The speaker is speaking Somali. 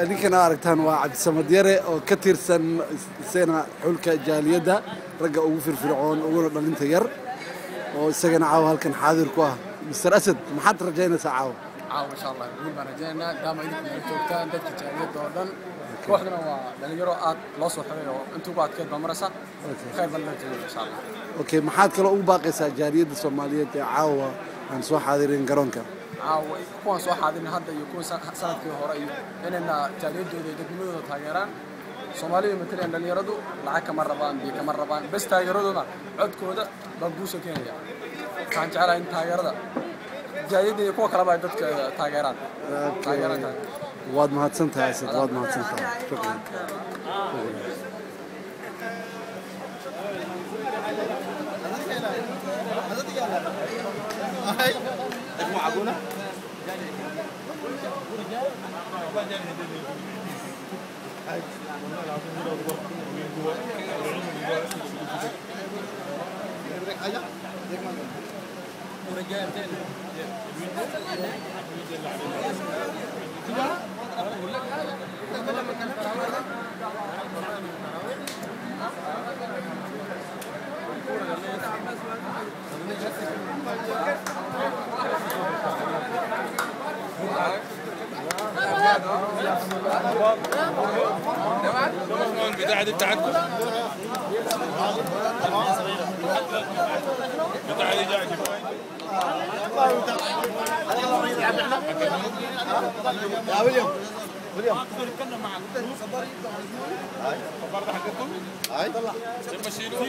ninkan aragtaan waa Cabdisamad Yare oo ka tirsan sena xulka jaaliyada raga ugu firfircoon ugu dhalinta yar oo isagana caaw halkan xaadir ku ah Mr. Asad maxaad rajaynaysaa caaw insha Allah guul baan rajaynaa daama idinku joogtaan dadka jaaliyada oo dhan kooxdana waa dhalinyaro aad loo soo xiray oo intuu baad ka damaraysa khayr baan la jeedaa insha Allah okay maxaad kale ugu baaqaysaa jaaliyada Soomaaliyeed ee caawa aan soo xaadirin garoonka kuwan soo xaadin hadda iyo kuwan sanadkii hore iyo inayna jaaliyadooda iyo degmadooda taageeraan Soomaaliya matalan dhalinyaradu lacag kama rabaan biyo kama rabaan bas taageeradooda codkooda baa guusha keenaya waxaan jeclahay in taageerada jaaliyadda iyo kuwa kale baa dadka taageeraan waad mahadsantahay Asad waad mahadsantahay shukran معقولة؟ بداعي التعدد بداعي جاي يا ويليام نتكلم معك هاي برضه حقكم هاي تمشيلوا